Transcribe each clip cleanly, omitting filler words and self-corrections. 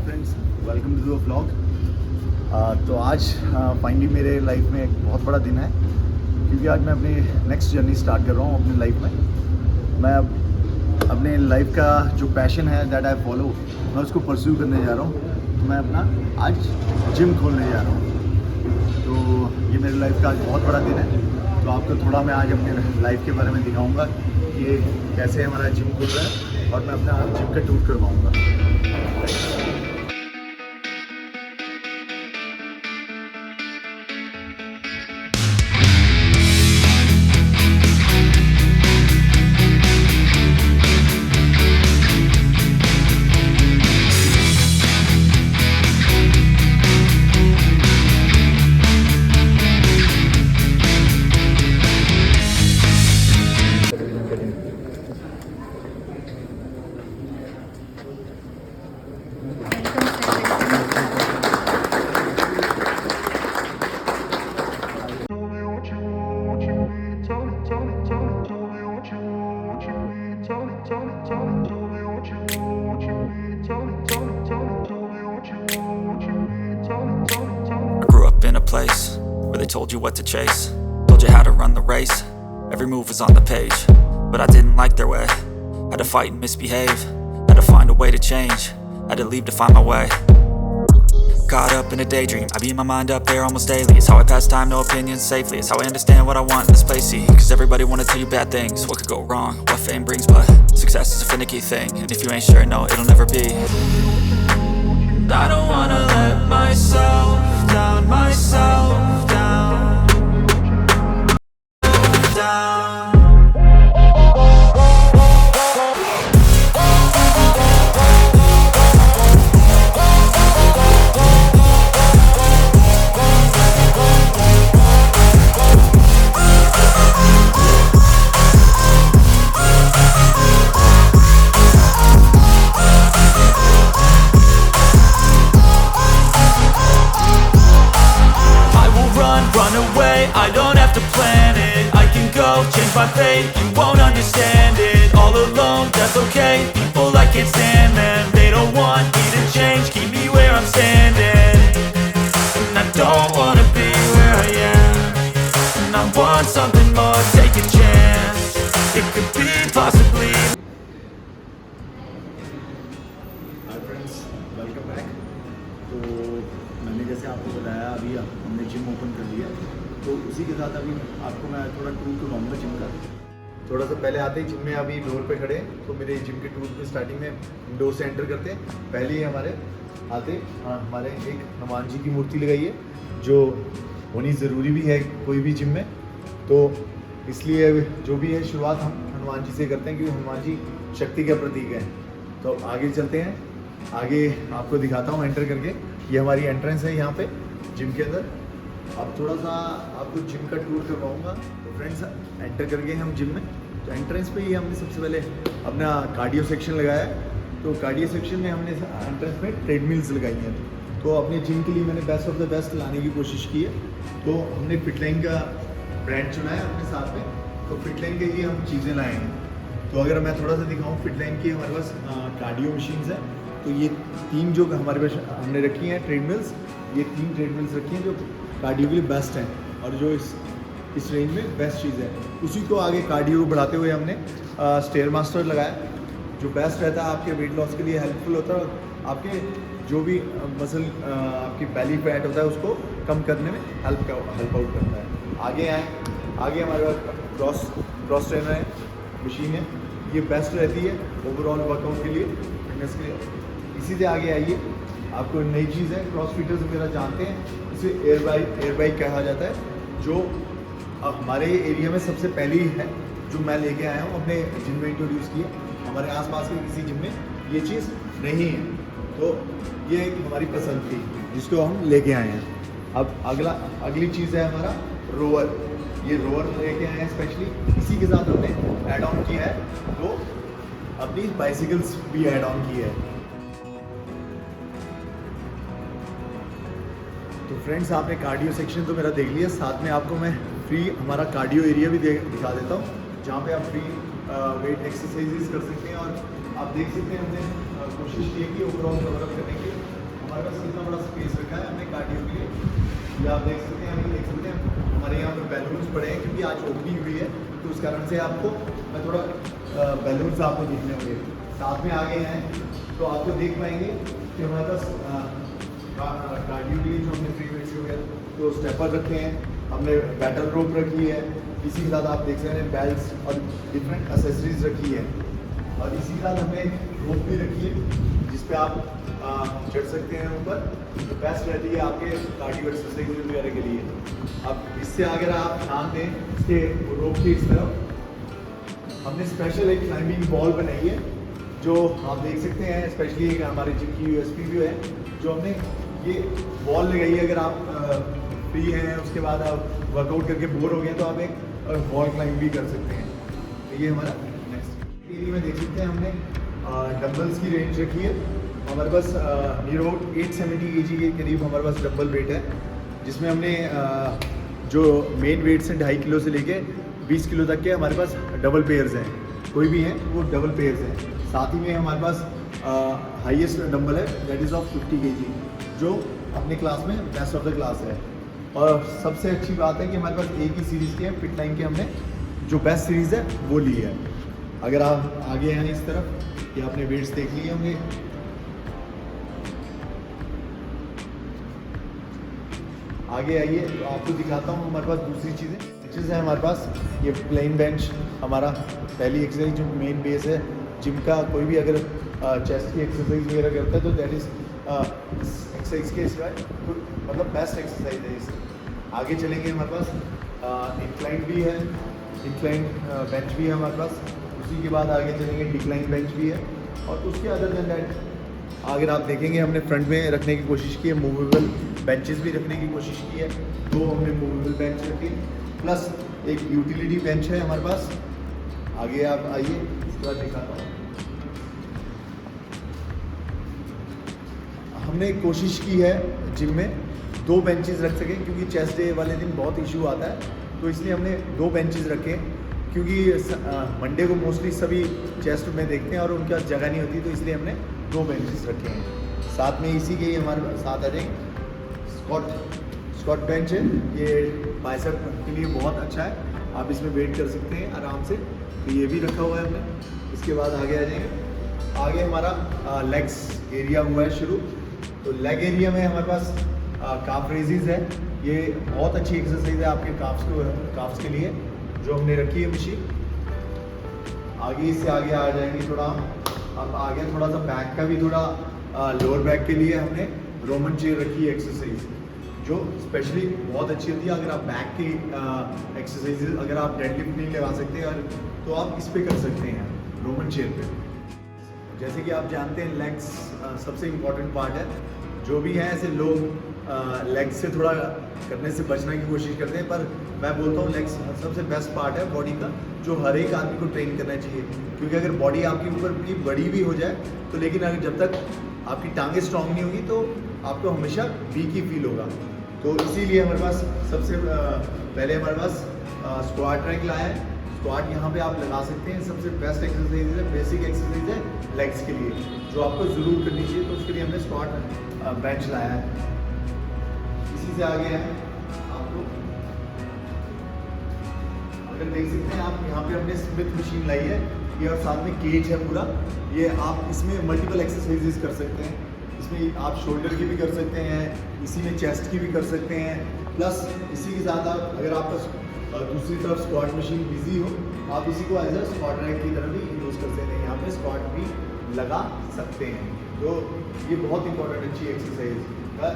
Friends, welcome to the vlog. तो आज finally मेरे लाइफ में एक बहुत बड़ा दिन है, क्योंकि आज मैं अपनी नेक्स्ट जर्नी स्टार्ट कर रहा हूँ अपनी लाइफ में। मैं अब अपने लाइफ का जो पैशन है दैट आई फॉलो, मैं उसको परस्यू करने जा रहा हूँ। तो मैं अपना आज जिम खोलने जा रहा हूँ। तो ये मेरे लाइफ का आज बहुत बड़ा दिन है। तो आपको थोड़ा मैं आज अपने लाइफ के बारे में दिखाऊँगा कि कैसे हमारा जिम खुल रहा है और मैं अपना जिम का tour करवाऊँगा। Place where they told you what to chase, told you how to run the race. Every move was on the page, but I didn't like their way. Had to fight and misbehave, had to find a way to change, had to leave to find my way. Caught up in a daydream, I beat my mind up there almost daily. It's how I pass time, no opinions safely. It's how I understand what I want in this place, see. Cause everybody wanna tell you bad things, what could go wrong, what fame brings. But success is a finicky thing, and if you ain't sure, no, it'll never be. I don't wanna let myself down, myself down, down. I don't have to plan it, I can go change my fate. You won't understand it, all alone, that's okay. People I can't stand them, they don't want me to change. Keep me where I'm standing, and I don't wanna be where I am. And I want something more, take a chance. It could be possibly. Hi friends, welcome back. तो मैंने जैसे आपको बताया, अभी हमने gym open कर लिया, तो उसी के साथ अभी आपको मैं थोड़ा टूर करवाऊँगा जिम का। थोड़ा सा पहले आते ही जिम में अभी डोर पे खड़े हैं, तो मेरे जिम के टूर पे स्टार्टिंग में डोर से एंटर करते हैं। पहले ही हमारे आते हमारे एक हनुमान जी की मूर्ति लगाई है, जो होनी ज़रूरी भी है कोई भी जिम में। तो इसलिए जो भी है शुरुआत हम हनुमान जी से करते हैं, क्योंकि हनुमान जी शक्ति का प्रतीक है। तो आगे चलते हैं, आगे आपको दिखाता हूँ एंटर करके। ये हमारी एंट्रेंस है यहाँ पे जिम के अंदर। अब थोड़ा सा आपको जिम का टूर करवाऊंगा। तो फ्रेंड्स, एंटर करके हम जिम में, तो एंट्रेंस पे ही हमने सबसे पहले अपना कार्डियो सेक्शन लगाया है। तो कार्डियो सेक्शन में हमने एंट्रेंस में ट्रेडमिल्स लगाई हैं। तो अपने जिम के लिए मैंने बेस्ट ऑफ द बेस्ट लाने की कोशिश की है। तो हमने फिटलाइन का ब्रांड चुना है अपने साथ में, तो फिटलाइन के ही हम चीज़ें लाए हैं। तो अगर मैं थोड़ा सा दिखाऊँ, फिटलाइन की हमारे पास कार्डियो मशीन्स हैं। तो ये तीन जो हमारे पास हमने रखी हैं ट्रेडमिल्स, ये तीन ट्रेडमिल्स रखी हैं जो कार्डियो के लिए बेस्ट हैं और जो इस रेंज में बेस्ट चीज़ है। उसी को आगे कार्डियो को बढ़ाते हुए हमने स्टेयर मास्टर लगाया, जो बेस्ट रहता है आपके वेट लॉस के लिए, हेल्पफुल होता है और आपके जो भी मसल आपकी बेली फैट होता है उसको कम करने में हेल्प आउट करता है। आगे हमारे पास क्रॉस ट्रेनर है, मशीन है, ये बेस्ट रहती है ओवरऑल वर्कआउट के लिए, फिटनेस के लिए। इसी से आगे आइए, आपको नई चीज़ है, क्रॉस फिटर्स वगैरह जानते हैं, इसे एयर बाइक कहा जाता है, जो हमारे एरिया में सबसे पहली है, जो मैं लेके आया हूँ अपने जिम में इंट्रोड्यूस किया। हमारे आसपास के किसी जिम में ये चीज़ नहीं है, तो ये एक हमारी पसंद थी जिसको हम लेके आए हैं। अब अगली चीज़ है हमारा रोवर। ये रोवर लेके आए हैं स्पेशली, इसी के साथ हमने ऐड ऑन किया है, तो अपनी बाइसिकल्स भी ऐड ऑन की है। तो फ्रेंड्स, आपने कार्डियो सेक्शन तो मेरा देख लिया, साथ में आपको मैं फ्री हमारा कार्डियो एरिया भी दिखा देता हूँ, जहाँ पे आप फ्री वेट एक्सरसाइजेस कर सकते हैं। और आप देख सकते हैं हमने कोशिश की है कि ओवरऑल कवर अप करने की हमारे पास कितना बड़ा स्पेस रखा है हमने कार्डियो के लिए। ये आप देख सकते हैं, अभी देख सकते हैं हमारे यहाँ पर बैलून्स पड़े हैं क्योंकि आज ओपनिंग हुई है, तो उस कारण से आपको मैं थोड़ा बैलून्स आपको दिखने होंगे। साथ में आगे हैं तो आपको देख पाएंगे कि हमारे पास कार्डियो के लिए जो हमने फ्री वेट्स वगैरह तो स्टेपर रखे हैं, हमने बैटल रोप रखी है, इसी के साथ आप देख सकते हैं बेल्ट्स और डिफरेंट एसेसरीज रखी है, और इसी के साथ हमने रोप भी रखी है जिस पे आप चढ़ सकते हैं ऊपर, तो बेस्ट रहती है आपके कार्डियो एक्सरसाइज वगैरह के लिए। अब इससे अगर आप ध्यान दें इसके रोप की इस तरफ हमने स्पेशल एक क्लाइंबिंग बॉल बनाई है जो आप देख सकते हैं, स्पेशली हमारे जिम की यूएसपी भी है जो हमने ये बॉल लगाई है। अगर आप फ्री हैं उसके बाद आप वर्कआउट करके बोर हो गए तो आप एक वॉल क्लाइंब भी कर सकते हैं। तो ये हमारा नेक्स्ट एरिया में देख सकते हैं हमने डंबल्स की रेंज रखी है। हमारे पास नियर अबाउट 870 kg के करीब हमारे पास डंबल वेट है, जिसमें हमने जो मेन वेट्स हैं 2.5 किलो से लेके 20 किलो तक के हमारे पास डबल पेयर्स हैं, कोई भी हैं वो डबल पेयर्स हैं। साथ ही में हमारे पास हाईएस्ट डंबल है दैट इज़ ऑफ 50 kg जो अपने क्लास में बेस्ट ऑफ द क्लास है। और सबसे अच्छी बात है कि हमारे पास एक ही सीरीज़ के हैं, फिट लाइन के हमने जो बेस्ट सीरीज़ है वो ली है। अगर आप आगे हैं इस तरफ, ये आपने वेट्स देख लिए होंगे, आगे आइए तो आपको दिखाता हूँ हमारे पास दूसरी चीज़ें है। हमारे पास ये प्लेन बेंच हमारा पहली एक्सरसाइज जो मेन बेस है जिम का। कोई भी अगर चेस्ट की एक्सरसाइज वगैरह करता है तो दैट इज़ एक्सरसाइज के सिवाय मतलब बेस्ट एक्सरसाइज है इसे। आगे चलेंगे हमारे पास इंक्लाइन भी है, इंक्लाइन बेंच भी है हमारे पास। उसी के बाद आगे चलेंगे डिक्लाइन बेंच भी है, और उसके अदर देन दैट अगर आप देखेंगे हमने फ्रंट में रखने की कोशिश की है, मूवेबल बेंचेस भी रखने की कोशिश की है। दो हमने मूवेबल बेंच रखे, प्लस एक यूटिलिटी बेंच है हमारे पास। आगे आप आइए इसके बाद दिखाता हूँ। हमने कोशिश की है जिम में 2 बेंचेस रख सकें क्योंकि चेस्ट डे वाले दिन बहुत इशू आता है, तो इसलिए हमने 2 बेंचेस रखे क्योंकि मंडे को मोस्टली सभी चेस्ट में देखते हैं और उनके पास जगह नहीं होती, तो इसलिए हमने 2 बेंचेस रखे हैं। साथ में इसी के ही हमारे साथ आ जाएंगे स्क्वाट बेंच है, ये बाइसेप के लिए बहुत अच्छा है, आप इसमें वेट कर सकते हैं आराम से, तो ये भी रखा हुआ है हमने। इसके बाद आगे आ जाएंगे, आगे हमारा लेग्स एरिया हुआ है शुरू। तो लेग एरिया में हमारे पास काफ रेजिज है, ये बहुत अच्छी एक्सरसाइज है आपके काफ्स के लिए जो हमने रखी है मशीन। आगे इससे आगे आ जाएंगे थोड़ा, अब आगे थोड़ा सा बैक का भी थोड़ा लोअर बैक के लिए हमने रोमन चेयर रखी है एक्सरसाइज जो स्पेशली बहुत अच्छी होती है। अगर आप बैक की एक्सरसाइज अगर आप डेडलिफ्ट नहीं लगा सकते और तो आप इस पे कर सकते हैं रोमन चेयर पे। जैसे कि आप जानते हैं लेग्स सबसे इम्पॉर्टेंट पार्ट है, जो भी है ऐसे लोग लेग्स से थोड़ा करने से बचने की कोशिश करते हैं, पर मैं बोलता हूँ लेग्स सबसे बेस्ट पार्ट है बॉडी का जो हर एक आदमी को ट्रेन करना चाहिए। क्योंकि अगर बॉडी आपके ऊपर की बड़ी भी हो जाए तो लेकिन अगर जब तक आपकी टांगें स्ट्रांग नहीं होगी तो आपको हमेशा वीक ही फील होगा। तो इसीलिए हमारे पास सबसे पहले हमारे पास स्क्वाट रैक लाया है। स्क्वाट यहाँ पे आप लगा सकते हैं, सबसे बेस्ट एक्सरसाइज है, बेसिक एक्सरसाइज है लेग्स के लिए जो आपको ज़रूर करनी चाहिए, तो उसके लिए हमने स्क्वाट बेंच लाया है। इसी से आगे है आपको अगर देख सकते हैं आप यहाँ पे हमने स्मिथ मशीन लाई है, ये और साथ में केज है पूरा, ये आप इसमें मल्टीपल एक्सरसाइजेस कर सकते हैं। इसमें आप शोल्डर की भी कर सकते हैं, इसी में चेस्ट की भी कर सकते हैं, प्लस इसी के साथ आप अगर आपका दूसरी तरफ स्क्वाट मशीन बिजी हो आप इसी को एज अ स्क्वाट रैक की तरह भी यूज़ कर सकते हैं, यहाँ पे स्क्वाट भी लगा सकते हैं। तो ये बहुत इंपॉर्टेंट अच्छी एक्सरसाइज का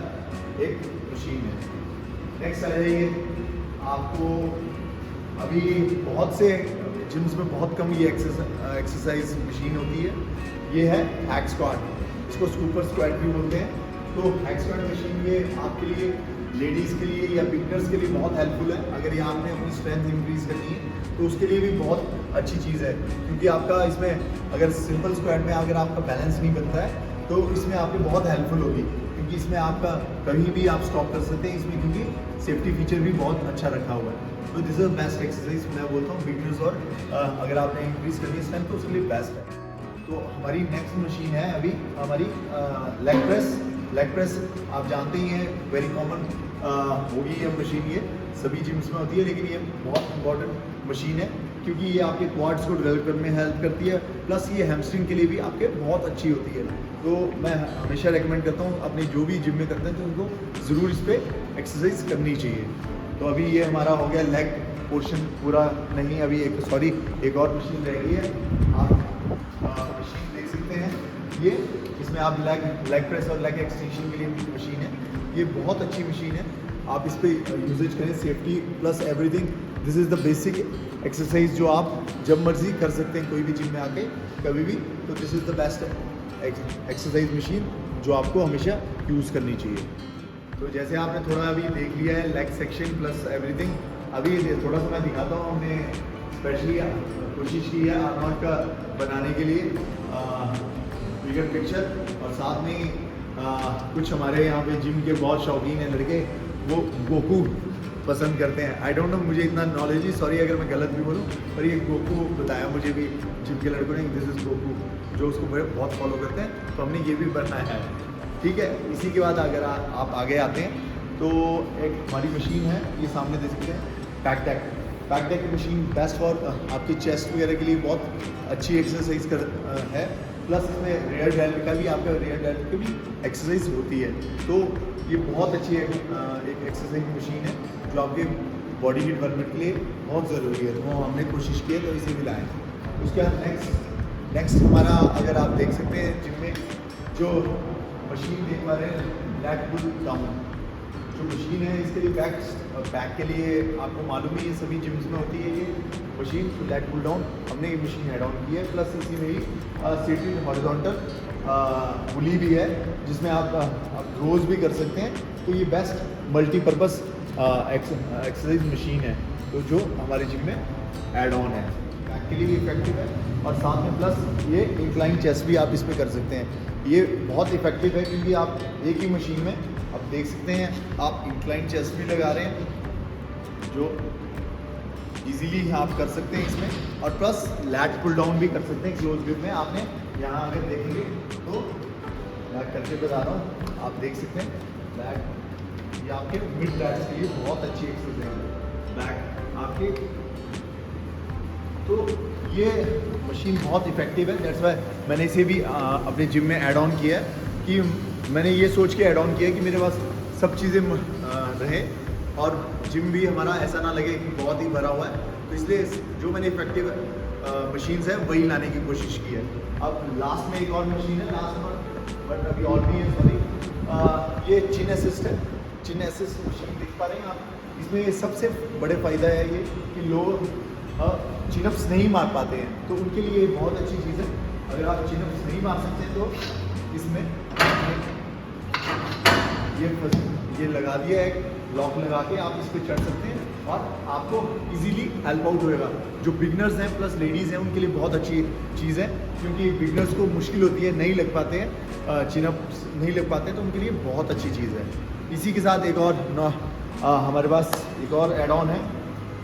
एक मशीन है। नेक्स्ट आ जाइए, आपको अभी बहुत से जिम्स में बहुत कम ये एक्सरसाइज मशीन होती है, ये है हैक स्क्वाट, इसको सुपर स्क्वाट भी बोलते हैं। तो हैक स्क्वाट मशीन ये आपके लिए लेडीज़ के लिए या बिगनर्स के लिए बहुत हेल्पफुल है। अगर ये आपने अपनी स्ट्रेंथ इंक्रीज करनी है तो उसके लिए भी बहुत अच्छी चीज़ है, क्योंकि आपका इसमें अगर सिंपल स्क्वाट में अगर आपका बैलेंस नहीं बनता है तो इसमें आपकी बहुत हेल्पफुल होगी, क्योंकि इसमें आपका कहीं भी आप स्टॉप कर सकते हैं इसमें, क्योंकि सेफ्टी फीचर भी बहुत अच्छा रखा हुआ है। तो दिस इज बेस्ट एक्सरसाइज मैं बोलता हूँ बिगनर्स और अगर आपने इंक्रीज करनी है स्ट्रेंथ तो उसके लिए बेस्ट है। तो हमारी नेक्स्ट मशीन है अभी हमारी लेग प्रेस लेग प्रेस आप जानते ही हैं, वेरी कॉमन होगी ये मशीन, ये सभी जिम्स में होती है, लेकिन ये बहुत इंपॉर्टेंट मशीन है क्योंकि ये आपके क्वाड्स को डेवलप करने में हेल्प करती है, प्लस ये हैमस्ट्रिंग के लिए भी आपके बहुत अच्छी होती है। तो मैं हमेशा रेकमेंड करता हूँ अपने जो भी जिम में करते हैं तो उनको ज़रूर इस पर एक्सरसाइज करनी चाहिए। तो अभी ये हमारा हो गया लेग पोर्शन पूरा, नहीं अभी एक और मशीन रह गई है। आप मशीन देख सकते हैं, ये इसमें आप लेग प्रेस और लेग एक्सटेंशन के लिए मशीन है। ये बहुत अच्छी मशीन है, आप इस पर यूजेज करें, safety plus everything. This is the basic exercise जो आप जब मर्जी कर सकते हैं कोई भी जिम में आके कभी भी। तो this is the best exercise machine जो आपको हमेशा यूज़ करनी चाहिए। तो जैसे आपने थोड़ा अभी देख लिया है लेग सेक्शन प्लस एवरीथिंग, अभी थोड़ा सा मैं दिखाता हूँ। हमने स्पेशली कोशिश की है आर्नोल्ड का बनाने के लिए बिगर पिक्चर, और साथ में कुछ हमारे यहाँ पे जिम के बहुत शौकीन हैं लड़के, वो गोकू पसंद करते हैं। आई डोंट नो, मुझे इतना नॉलेज ही, सॉरी अगर मैं गलत भी बोलूँ, पर ये गोकू बताया मुझे भी जिम के लड़कों ने, दिस इज़ गोकू, जो उसको बहुत फॉलो करते हैं। तो हमने ये भी बनाया है, ठीक है। इसी के बाद अगर आप आगे आते हैं तो एक हमारी मशीन है, ये सामने देख सकते हैं, back deck machine best for आपके चेस्ट वगैरह के लिए बहुत अच्छी एक्सरसाइज है। प्लस इसमें रेयर डेल्ट का भी, आपका रेयर डेल्ट की भी एक्सरसाइज होती है। तो ये बहुत अच्छी एक एक्सरसाइज मशीन है जो आपके बॉडी की डेवलपमेंट के लिए बहुत ज़रूरी है। तो हमने कोशिश की है तो इसे भी लाएँ। उसके बाद नेक्स्ट हमारा, अगर आप देख सकते हैं जिम में जो मशीन देख पा रहे हैं, लेग पुल डाउन जो मशीन है, इसके लिए बैक के लिए आपको मालूम ही है सभी जिम्स में होती है ये मशीन। लेग पुल डाउन हमने ये मशीन ऐड ऑन की है, प्लस इसी में ही सीटेड हॉरिजॉन्टल पुली भी है जिसमें आप रोज़ भी कर सकते हैं। तो ये बेस्ट मल्टीपर्पज़ एक्सरसाइज मशीन है, तो जो हमारे जिम में ऐड ऑन है, बैक के लिए भी इफेक्टिव है, और साथ में प्लस ये इंक्लाइन चेस्ट भी आप इस पर कर सकते हैं। ये बहुत इफेक्टिव है क्योंकि आप एक ही मशीन में आप देख सकते हैं, आप इंक्लाइन चेस्ट भी लगा रहे हैं जो इजीली आप कर सकते हैं इसमें, और प्लस लैट पुल डाउन भी कर सकते हैं क्लोज ग्रिप में। आपने यहाँ अगर देखेंगे तो मैं करके बता रहा हूँ, आप देख सकते हैं लैट, ये आपके मिड लैट्स के लिए बहुत अच्छी एक्सरसाइज है, बैक आपके। तो ये मशीन बहुत इफेक्टिव है, दैट्स वाई मैंने इसे भी अपने जिम में ऐड ऑन किया है कि मैंने ये सोच के ऐड ऑन किया कि मेरे पास सब चीज़ें रहे और जिम भी हमारा ऐसा ना लगे कि बहुत ही भरा हुआ है। तो इसलिए जो मैंने इफेक्टिव मशीन्स हैं वही लाने की कोशिश की है। अब लास्ट में एक और मशीन है, लास्ट बट अभी और भी है, सॉरी, ये चिन असिस्ट है। चिन असिस्ट मशीन देख पा रहे हैं आप, इसमें सबसे बड़े फ़ायदा है ये कि लोग चिनअप्स नहीं मार पाते हैं, तो उनके लिए बहुत अच्छी चीज़ है। अगर आप चिनअप्स नहीं मार सकते हैं तो इसमें ये लगा दिया है, लॉक लगा के आप इस पर चढ़ सकते हैं और आपको इजीली हेल्प आउट होएगा। जो बिगनर्स हैं प्लस लेडीज़ हैं उनके लिए बहुत अच्छी चीज़ है, क्योंकि बिगनर्स को मुश्किल होती है, नहीं लग पाते हैं, चिनअप्स नहीं लग पाते हैं, तो उनके लिए बहुत अच्छी चीज़ है। इसी के साथ एक और हमारे पास एक और एड ऑन है।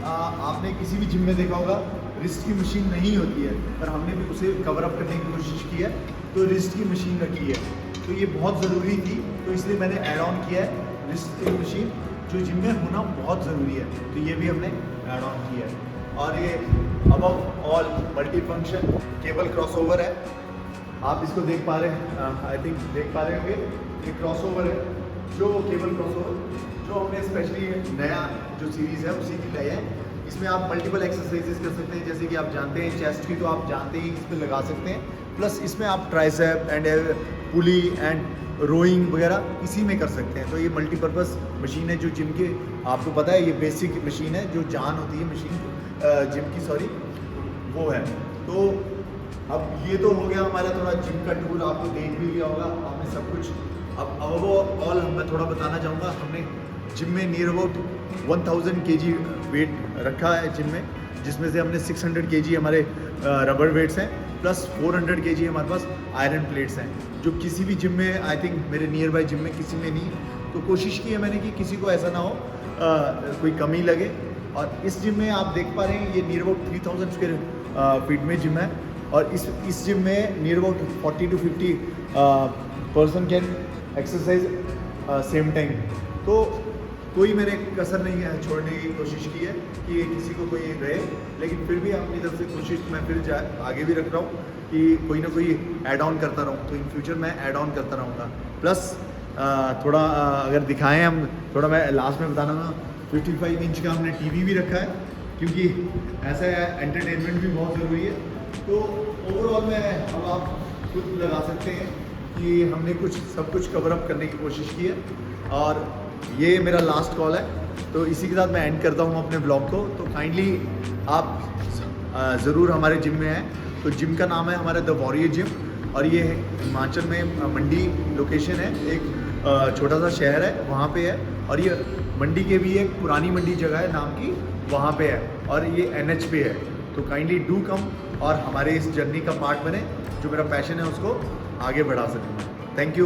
आपने किसी भी जिम में देखा होगा रिस्ट की मशीन नहीं होती है, पर हमने भी उसे कवर अप करने की कोशिश की है, तो रिस्ट की मशीन रखी है। तो ये बहुत ज़रूरी थी, तो इसलिए मैंने ऐड ऑन किया है रिस्ट की मशीन, जो जिम में होना बहुत ज़रूरी है, तो ये भी हमने ऐड ऑन किया है। और ये above all multi function cable crossover है, आप इसको देख पा रहे हैं, आई थिंक देख पा रहे होंगे, ये क्रॉसओवर है, जो केबल क्रॉसओवर जो हमने स्पेशली नया जो सीरीज़ है उसी की लाई है। इसमें आप मल्टीपल एक्सरसाइजेस कर सकते हैं, जैसे कि आप जानते हैं चेस्ट की तो आप जानते ही इस पर लगा सकते हैं, प्लस इसमें आप tricep and pulley and rowing वगैरह इसी में कर सकते हैं। तो ये मल्टीपर्पज़ मशीन है जो जिम के, आपको पता है ये बेसिक मशीन है, जो जान होती है मशीन जिम की, सॉरी, वो है। तो अब ये तो हो गया हमारा थोड़ा जिम का टूर, आपको देख भी लिया होगा आपने सब कुछ। अब वो ऑल मैं थोड़ा बताना चाहूँगा, हमने जिम में नियर अबाउट 1000 kg वेट रखा है जिम में, जिसमें से हमने 600 kg हमारे रबर वेट्स हैं, प्लस 400 kg हमारे पास आयरन प्लेट्स हैं, जो किसी भी जिम में, आई थिंक मेरे नियर बाय जिम में किसी में नहीं। तो कोशिश की है मैंने कि किसी को ऐसा ना हो कोई कमी लगे। और इस जिम में आप देख पा रहे हैं ये नियर अबाउट 3000 स्क्वायर फीट में जिम है, और इस जिम में near about 40 to 50 person can exercise same time. तो कोई मैंने कसर नहीं है छोड़ने की कोशिश की है कि किसी को कोई रहे, लेकिन फिर भी अपनी तरफ से कोशिश मैं फिर आगे भी रख रहा हूँ कि कोई ना कोई ऐड ऑन करता रहूँ। तो इन फ्यूचर मैं ऐड ऑन करता रहूँगा। प्लस थोड़ा अगर दिखाएं हम, थोड़ा मैं लास्ट में बताना ना, 55 इंच का हमने टीवी भी रखा है, क्योंकि ऐसा है एंटरटेनमेंट भी बहुत ज़रूरी है। तो ओवरऑल में अब आप खुद लगा सकते हैं कि हमने सब कुछ कवर अप करने की कोशिश की है। और ये मेरा लास्ट कॉल है, तो इसी के साथ मैं एंड करता हूँ अपने ब्लॉग को। तो काइंडली आप ज़रूर हमारे जिम में हैं। तो जिम का नाम है हमारा द वॉरियर जिम, और ये हिमाचल में मंडी लोकेशन है, एक छोटा सा शहर है वहाँ पे है। और ये मंडी के भी एक पुरानी मंडी जगह है नाम की, वहाँ पे है, और ये NH पे है। तो काइंडली डू कम और हमारे इस जर्नी का पार्ट बने, जो मेरा पैशन है उसको आगे बढ़ा सकूँ। Thank you.